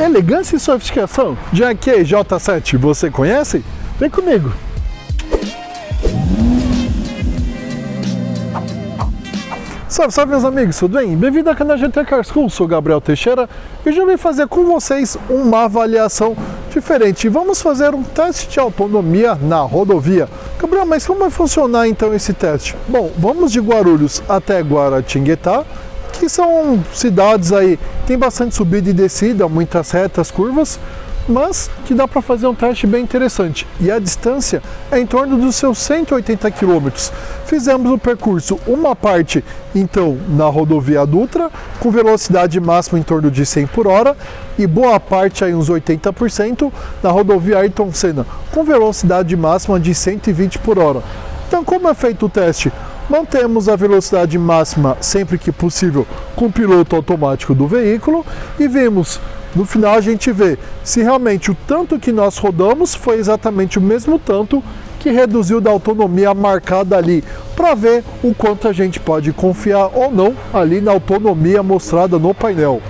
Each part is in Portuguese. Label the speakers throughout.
Speaker 1: Elegância e sofisticação de AQ J7, você conhece? Vem comigo! Salve, salve meus amigos, tudo bem? Bem-vindo ao canal GT Car School, sou Gabriel Teixeira e hoje eu vim fazer com vocês uma avaliação diferente. Vamos fazer um teste de autonomia na rodovia. Gabriel, mas como vai funcionar então esse teste? Bom, vamos de Guarulhos até Guaratinguetá, que são cidades aí, tem bastante subida e descida, muitas retas, curvas, mas que dá para fazer um teste bem interessante. E a distância é em torno dos seus 180 km. Fizemos o percurso, uma parte então na rodovia Dutra, com velocidade máxima em torno de 100 por hora, e boa parte, aí uns 80%, na rodovia Ayrton Senna, com velocidade máxima de 120 por hora. Então, como é feito o teste? Mantemos a velocidade máxima sempre que possível com o piloto automático do veículo e vemos. No final a gente vê se realmente o tanto que nós rodamos foi exatamente o mesmo tanto que reduziu da autonomia marcada ali, para ver o quanto a gente pode confiar ou não ali na autonomia mostrada no painel.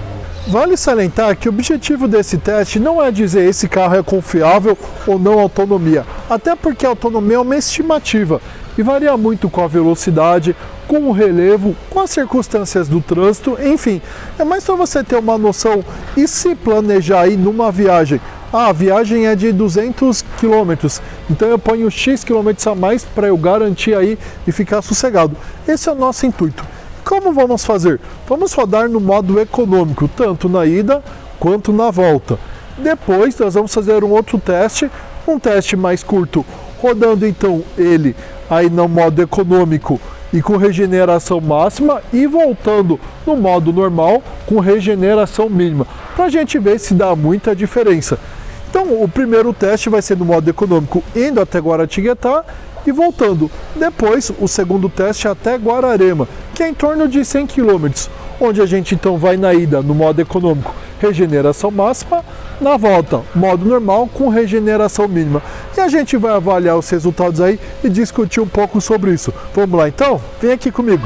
Speaker 1: Vale salientar que o objetivo desse teste não é dizer esse carro é confiável ou não autonomia, até porque a autonomia é uma estimativa e varia muito com a velocidade, com o relevo, com as circunstâncias do trânsito, enfim, é mais para você ter uma noção e se planejar aí numa viagem. A viagem é de 200 km, então eu ponho X quilômetros a mais para eu garantir aí e ficar sossegado. Esse é o nosso intuito. Como vamos fazer? Vamos rodar no modo econômico, tanto na ida quanto na volta. Depois nós vamos fazer um outro teste, um teste mais curto, rodando então ele aí no modo econômico e com regeneração máxima e voltando no modo normal com regeneração mínima, para a gente ver se dá muita diferença. Então o primeiro teste vai ser no modo econômico indo até Guaratinguetá e voltando. Depois o segundo teste até Guararema, que é em torno de 100 km, onde a gente então vai na ida no modo econômico, regeneração máxima, na volta, modo normal com regeneração mínima. E a gente vai avaliar os resultados aí e discutir um pouco sobre isso. Vamos lá então? Vem aqui comigo.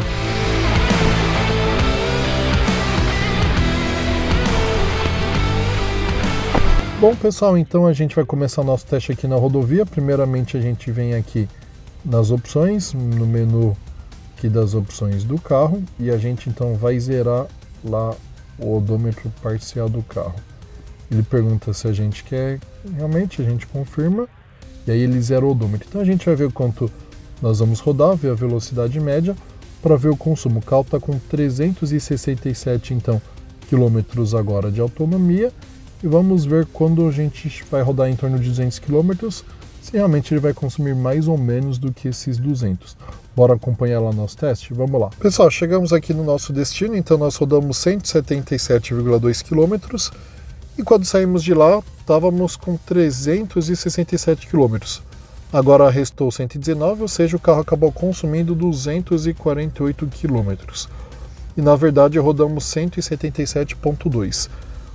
Speaker 1: Bom pessoal, então a gente vai começar o nosso teste aqui na rodovia. Primeiramente a gente vem aqui nas opções, no menu aqui das opções do carro, e a gente então vai zerar lá o odômetro parcial do carro. Ele pergunta se a gente quer, realmente a gente confirma, e aí ele zera o odômetro. Então a gente vai ver o quanto nós vamos rodar, ver a velocidade média, para ver o consumo. O carro está com 367 então, quilômetros agora de autonomia, e vamos ver quando a gente vai rodar em torno de 200 km, se realmente ele vai consumir mais ou menos do que esses 200. Bora acompanhar lá nosso teste? Vamos lá. Pessoal, chegamos aqui no nosso destino, então nós rodamos 177,2 km e quando saímos de lá, estávamos com 367 km. Agora restou 119, ou seja, o carro acabou consumindo 248 km. E na verdade rodamos 177,2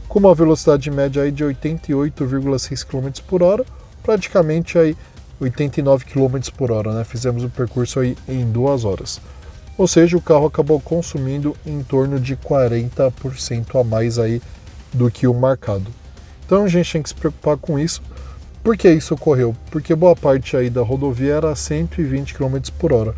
Speaker 1: com uma velocidade média aí de 88,6 km por hora, praticamente aí 89 km por hora, né? Fizemos o percurso aí em 2 horas. Ou seja, o carro acabou consumindo em torno de 40% a mais aí do que o marcado. Então a gente tem que se preocupar com isso. Por que isso ocorreu? Porque boa parte aí da rodovia era 120 km por hora.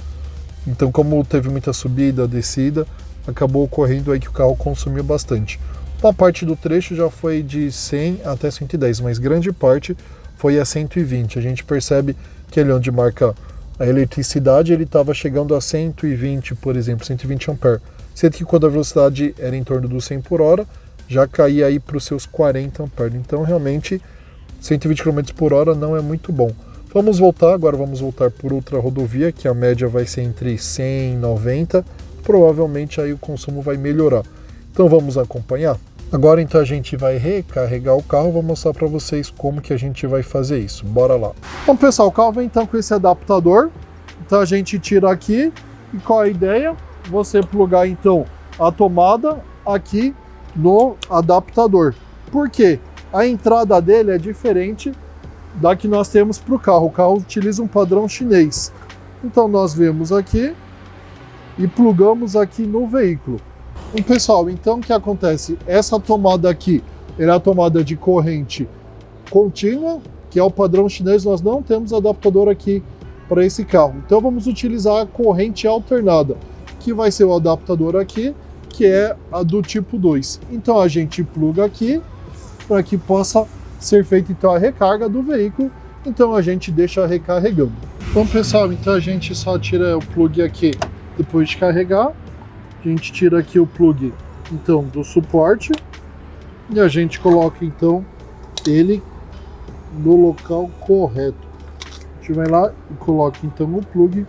Speaker 1: Então, como teve muita subida, descida, acabou ocorrendo aí que o carro consumiu bastante. Uma parte do trecho já foi de 100 até 110, mas grande parte foi a 120. A gente percebe que ali onde marca a eletricidade, ele estava chegando a 120, por exemplo, 120 ampere. Sendo que quando a velocidade era em torno dos 100 por hora, já caía aí para os seus 40 ampere. Então, realmente, 120 km por hora não é muito bom. Vamos voltar, agora vamos voltar por outra rodovia, que a média vai ser entre 100 e 90. Provavelmente aí o consumo vai melhorar. Então, vamos acompanhar? Agora então a gente vai recarregar o carro, vou mostrar para vocês como que a gente vai fazer isso. Bora lá. Bom pessoal, o carro vem então com esse adaptador, então a gente tira aqui, e qual é a ideia? Você plugar então a tomada aqui no adaptador. Por quê? A entrada dele é diferente da que nós temos para o carro utiliza um padrão chinês. Então nós vemos aqui e plugamos aqui no veículo. Pessoal, então o que acontece? Essa tomada aqui Ele é a tomada de corrente contínua, que é o padrão chinês. Nós não temos adaptador aqui para esse carro. Então vamos utilizar a corrente alternada, que vai ser o adaptador aqui, que é a do tipo 2. Então a gente pluga aqui para que possa ser feita então a recarga do veículo. Então a gente deixa recarregando. Bom pessoal, então a gente só tira o plug aqui depois de carregar. A gente tira aqui o plug então do suporte e a gente coloca então ele no local correto. A gente vai lá e coloca então o plug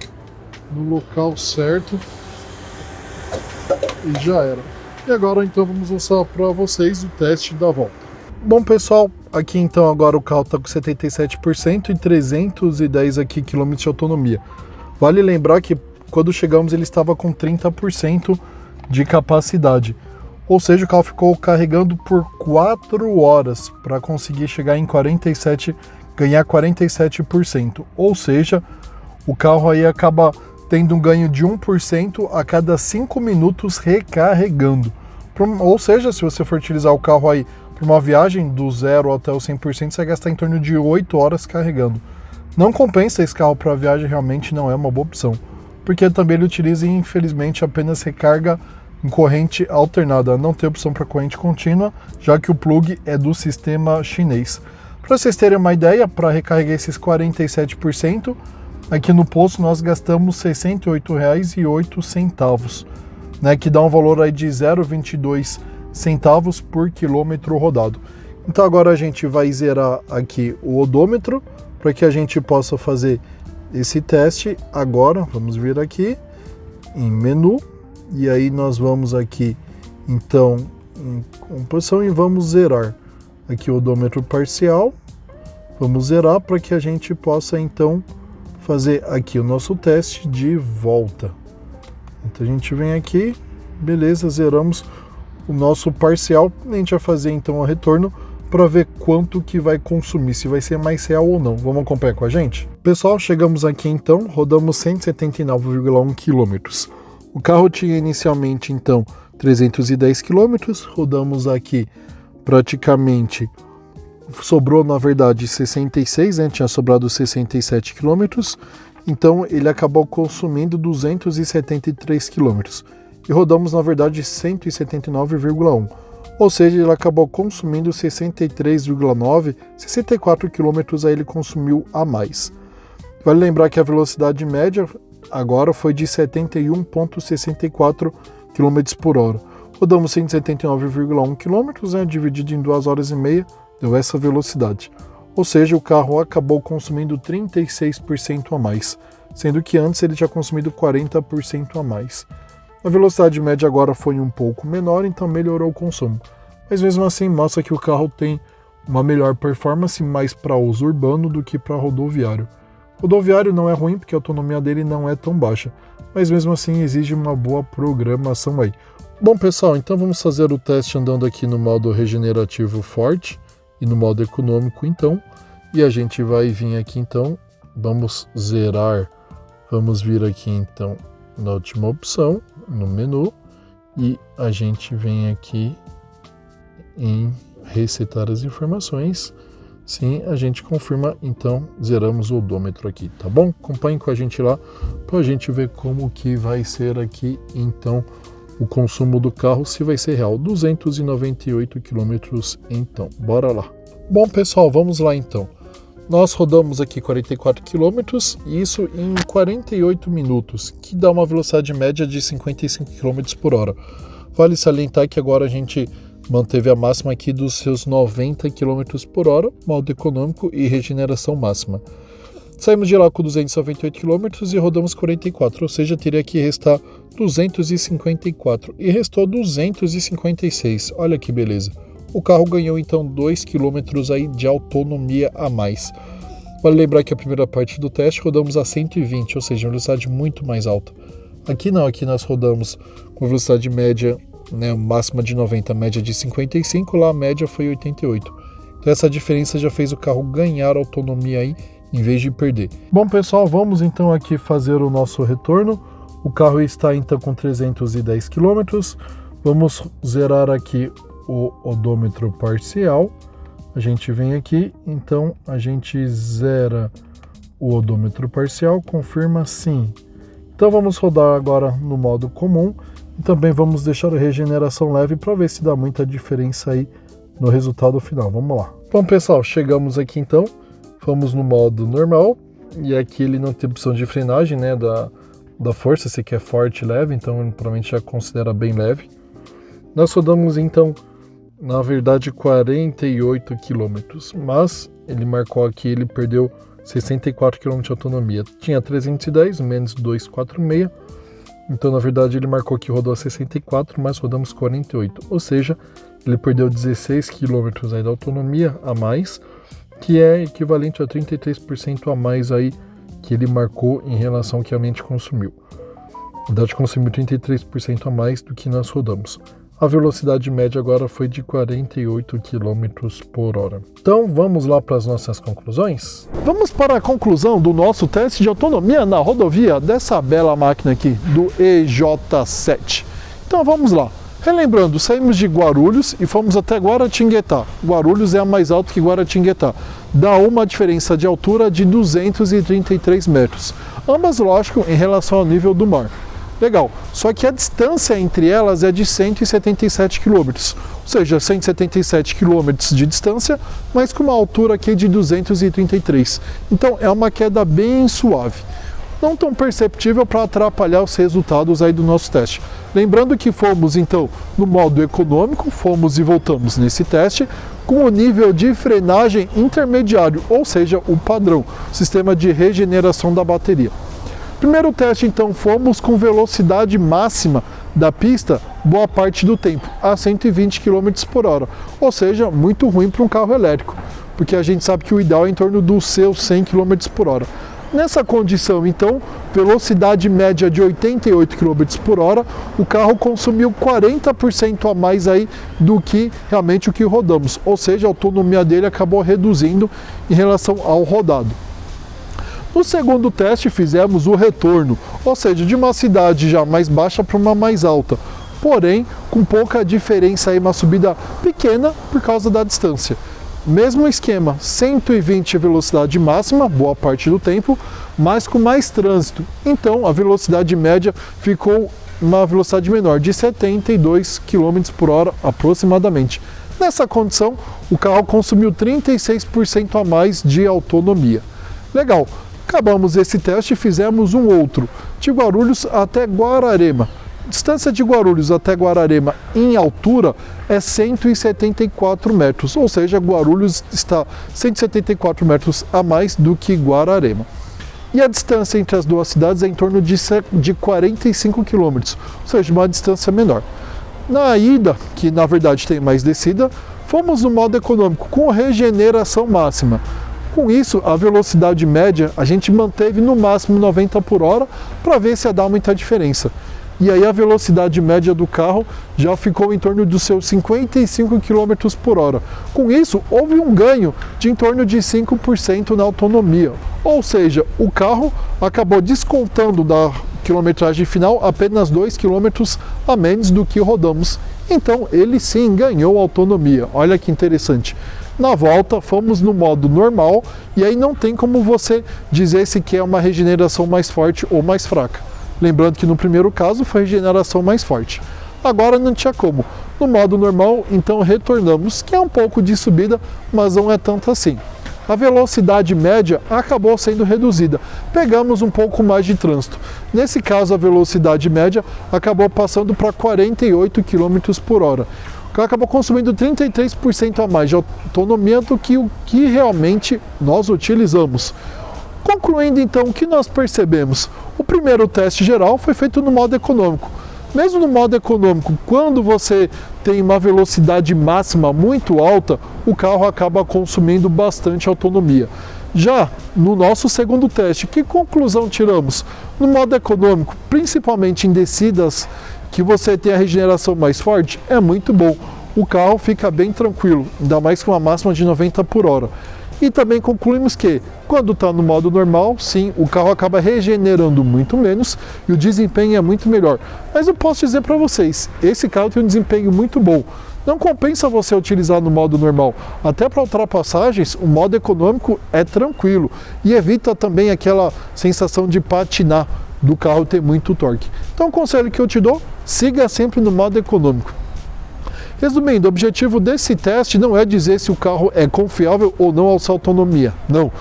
Speaker 1: no local certo e já era. E agora então vamos mostrar para vocês o teste da volta. Bom pessoal, aqui então agora o carro está com 77% e 310 aqui quilômetros de autonomia. Vale lembrar que quando chegamos ele estava com 30% de capacidade. Ou seja, o carro ficou carregando por 4 horas para conseguir chegar em 47, ganhar 47%. Ou seja, o carro aí acaba tendo um ganho de 1% a cada 5 minutos recarregando. Ou seja, se você for utilizar o carro aí para uma viagem do 0 até o 100%, você vai gastar em torno de 8 horas carregando. Não compensa esse carro para viagem, realmente não é uma boa opção. Porque também ele utiliza, infelizmente, apenas recarga em corrente alternada, não tem opção para corrente contínua, já que o plug é do sistema chinês. Para vocês terem uma ideia, para recarregar esses 47%, aqui no posto nós gastamos R$ 68,08, né, que dá um valor aí de 0,22 centavos por quilômetro rodado. Então agora a gente vai zerar aqui o odômetro para que a gente possa fazer esse teste. Agora vamos vir aqui em menu e aí nós vamos aqui então em composição e vamos zerar aqui o odômetro parcial. Vamos zerar para que a gente possa então fazer aqui o nosso teste de volta. Então a gente vem aqui, beleza, zeramos o nosso parcial. A gente vai fazer então o retorno para ver quanto que vai consumir, se vai ser mais real ou não. Vamos acompanhar com a gente? Pessoal, chegamos aqui então, rodamos 179,1 km. O carro tinha inicialmente então 310 km, rodamos aqui praticamente, sobrou na verdade 66, né? Tinha sobrado 67 km, então ele acabou consumindo 273 km. E rodamos na verdade 179,1, ou seja, ele acabou consumindo 63,9, 64 km aí ele consumiu a mais. Vale lembrar que a velocidade média agora foi de 71,64 km por hora. Rodamos 179,1 km, né, dividido em 2 horas e meia, deu essa velocidade. Ou seja, o carro acabou consumindo 36% a mais, sendo que antes ele tinha consumido 40% a mais. A velocidade média agora foi um pouco menor, então melhorou o consumo. Mas mesmo assim mostra que o carro tem uma melhor performance mais para uso urbano do que para rodoviário. Rodoviário não é ruim porque a autonomia dele não é tão baixa, mas mesmo assim exige uma boa programação aí. Bom pessoal, então vamos fazer o teste andando aqui no modo regenerativo forte e no modo econômico então. E a gente vai vir aqui então, vamos zerar, vamos vir aqui então na última opção, no menu, e a gente vem aqui em resetar as informações. Sim, a gente confirma, então zeramos o odômetro aqui, tá bom? Acompanhe com a gente lá para a gente ver como que vai ser aqui então o consumo do carro, se vai ser real, 298 km então, bora lá. Bom pessoal, vamos lá então. Nós rodamos aqui 44 km, e isso em 48 minutos, que dá uma velocidade média de 55 km por hora. Vale salientar que agora a gente manteve a máxima aqui dos seus 90 km por hora, modo econômico e regeneração máxima. Saímos de lá com 298 km e rodamos 44, ou seja, teria que restar 254 e restou 256, olha que beleza. O carro ganhou então 2 km aí de autonomia a mais. Vale lembrar que a primeira parte do teste rodamos a 120, ou seja, uma velocidade muito mais alta. Aqui não, aqui nós rodamos com velocidade média, né, máxima de 90, média de 55, lá a média foi 88. Então essa diferença já fez o carro ganhar autonomia aí, em vez de perder. Bom pessoal, vamos então aqui fazer o nosso retorno. O carro está então com 310 km. Vamos zerar aqui o odômetro parcial, a gente vem aqui, então a gente zera o odômetro parcial, confirma sim. Então vamos rodar agora no modo comum e também vamos deixar a regeneração leve para ver se dá muita diferença aí no resultado final. Vamos lá. Bom pessoal, chegamos aqui então, vamos no modo normal e aqui ele não tem opção de frenagem, né, da força, se quer forte e leve, então ele provavelmente já considera bem leve. Nós rodamos então, na verdade, 48 km, mas ele marcou aqui, ele perdeu 64 km de autonomia. Tinha 310 menos 246, então na verdade ele marcou que rodou 64, mas rodamos 48, ou seja, ele perdeu 16 km aí da autonomia a mais, que é equivalente a 33% a mais aí que ele marcou em relação ao que a mente consumiu. Na verdade, consumiu 33% a mais do que nós rodamos. A velocidade média agora foi de 48 km por hora. Então vamos lá para as nossas conclusões? Vamos para a conclusão do nosso teste de autonomia na rodovia dessa bela máquina aqui, do EJ7. Então vamos lá. Relembrando, saímos de Guarulhos e fomos até Guaratinguetá. Guarulhos é a mais alta que Guaratinguetá. Dá uma diferença de altura de 233 metros. Ambas, lógico, em relação ao nível do mar. Legal, só que a distância entre elas é de 177 km, ou seja, 177 km de distância, mas com uma altura aqui de 233. Então é uma queda bem suave, não tão perceptível para atrapalhar os resultados aí do nosso teste. Lembrando que fomos então no modo econômico, fomos e voltamos nesse teste com o nível de frenagem intermediário, ou seja, o padrão, sistema de regeneração da bateria. Primeiro teste, então, fomos com velocidade máxima da pista boa parte do tempo, a 120 km por hora, ou seja, muito ruim para um carro elétrico, porque a gente sabe que o ideal é em torno dos seus 100 km por hora. Nessa condição, então, velocidade média de 88 km por hora, o carro consumiu 40% a mais aí do que realmente o que rodamos, ou seja, a autonomia dele acabou reduzindo em relação ao rodado. No segundo teste fizemos o retorno, ou seja, de uma cidade já mais baixa para uma mais alta, porém com pouca diferença aí, uma subida pequena por causa da distância. Mesmo esquema, 120 velocidade máxima, boa parte do tempo, mas com mais trânsito. Então a velocidade média ficou uma velocidade menor, de 72 km por hora aproximadamente. Nessa condição, o carro consumiu 36% a mais de autonomia. Legal. Acabamos esse teste e fizemos um outro, de Guarulhos até Guararema. Distância de Guarulhos até Guararema em altura é 174 metros, ou seja, Guarulhos está 174 metros a mais do que Guararema. E a distância entre as duas cidades é em torno de 45 km, ou seja, uma distância menor. Na ida, que na verdade tem mais descida, fomos no modo econômico com regeneração máxima. Com isso, a velocidade média a gente manteve no máximo 90 por hora para ver se ia dar muita diferença. E aí a velocidade média do carro já ficou em torno dos seus 55 km por hora. Com isso, houve um ganho de em torno de 5% na autonomia. Ou seja, o carro acabou descontando da quilometragem final apenas 2 km a menos do que rodamos. Então, ele sim ganhou autonomia. Olha que interessante. Na volta, fomos no modo normal e aí não tem como você dizer se quer uma regeneração mais forte ou mais fraca. Lembrando que no primeiro caso foi a regeneração mais forte. Agora não tinha como. No modo normal, então retornamos, que é um pouco de subida, mas não é tanto assim. A velocidade média acabou sendo reduzida. Pegamos um pouco mais de trânsito. Nesse caso, a velocidade média acabou passando para 48 km por hora. O carro acabou consumindo 33% a mais de autonomia do que o que realmente nós utilizamos. Concluindo então, o que nós percebemos? O primeiro teste geral foi feito no modo econômico. Mesmo no modo econômico, quando você tem uma velocidade máxima muito alta, o carro acaba consumindo bastante autonomia. Já no nosso segundo teste, que conclusão tiramos? No modo econômico, principalmente em descidas que você tem a regeneração mais forte, é muito bom. O carro fica bem tranquilo, ainda mais com uma máxima de 90 por hora. E também concluímos que, quando está no modo normal, sim, o carro acaba regenerando muito menos e o desempenho é muito melhor. Mas eu posso dizer para vocês, esse carro tem um desempenho muito bom. Não compensa você utilizar no modo normal. Até para ultrapassagens, o modo econômico é tranquilo e evita também aquela sensação de patinar do carro ter muito torque. Então o conselho que eu te dou, siga sempre no modo econômico. Resumindo, o objetivo desse teste não é dizer se o carro é confiável ou não à sua autonomia, não.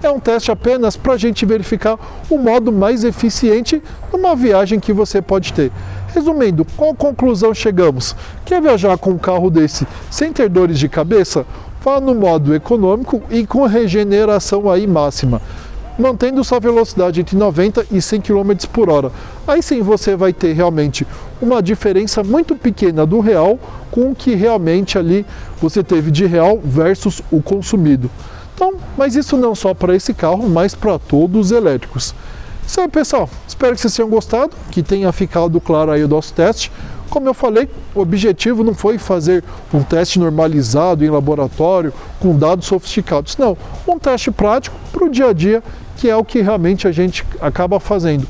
Speaker 1: É um teste apenas para a gente verificar o modo mais eficiente numa viagem que você pode ter. Resumindo, qual conclusão chegamos? Quer viajar com um carro desse sem ter dores de cabeça? Vá no modo econômico e com regeneração aí máxima, mantendo sua velocidade entre 90 e 100 km por hora. Aí sim você vai ter realmente uma diferença muito pequena do real com o que realmente ali você teve de real versus o consumido. Então, mas isso não só para esse carro, mas para todos os elétricos. Isso aí, pessoal. Espero que vocês tenham gostado, que tenha ficado claro aí o nosso teste. Como eu falei, o objetivo não foi fazer um teste normalizado em laboratório com dados sofisticados, não. Um teste prático para o dia a dia, que é o que realmente a gente acaba fazendo.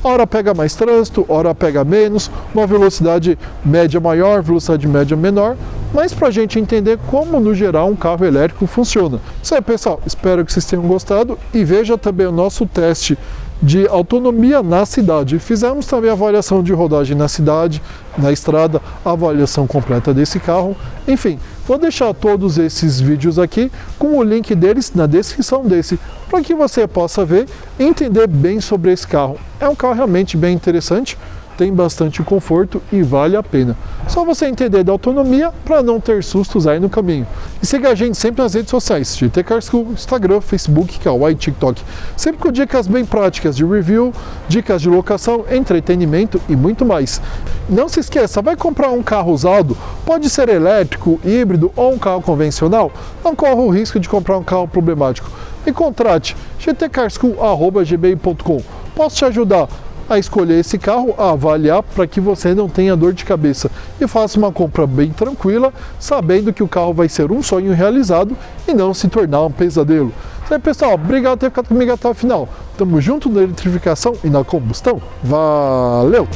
Speaker 1: Hora pega mais trânsito, hora pega menos, uma velocidade média maior, velocidade média menor, mas para a gente entender como, no geral, um carro elétrico funciona. Isso aí, pessoal. Espero que vocês tenham gostado e veja também o nosso teste de autonomia na cidade. Fizemos também a avaliação de rodagem na cidade, na estrada, a avaliação completa desse carro. Enfim, vou deixar todos esses vídeos aqui com o link deles na descrição desse, para que você possa ver e entender bem sobre esse carro. É um carro realmente bem interessante, tem bastante conforto e vale a pena. Só você entender da autonomia para não ter sustos aí no caminho. E siga a gente sempre nas redes sociais, GT Car School, Instagram, Facebook, Kawaii, TikTok. Sempre com dicas bem práticas de review, dicas de locação, entretenimento e muito mais. Não se esqueça, vai comprar um carro usado, pode ser elétrico, híbrido ou um carro convencional? Não corra o risco de comprar um carro problemático. E contrate gtcarschool@gmail.com. Posso te ajudar a escolher esse carro, a avaliar para que você não tenha dor de cabeça e faça uma compra bem tranquila, sabendo que o carro vai ser um sonho realizado e não se tornar um pesadelo. Isso aí, pessoal, obrigado por ter ficado comigo até o final. Tamo junto na eletrificação e na combustão. Valeu!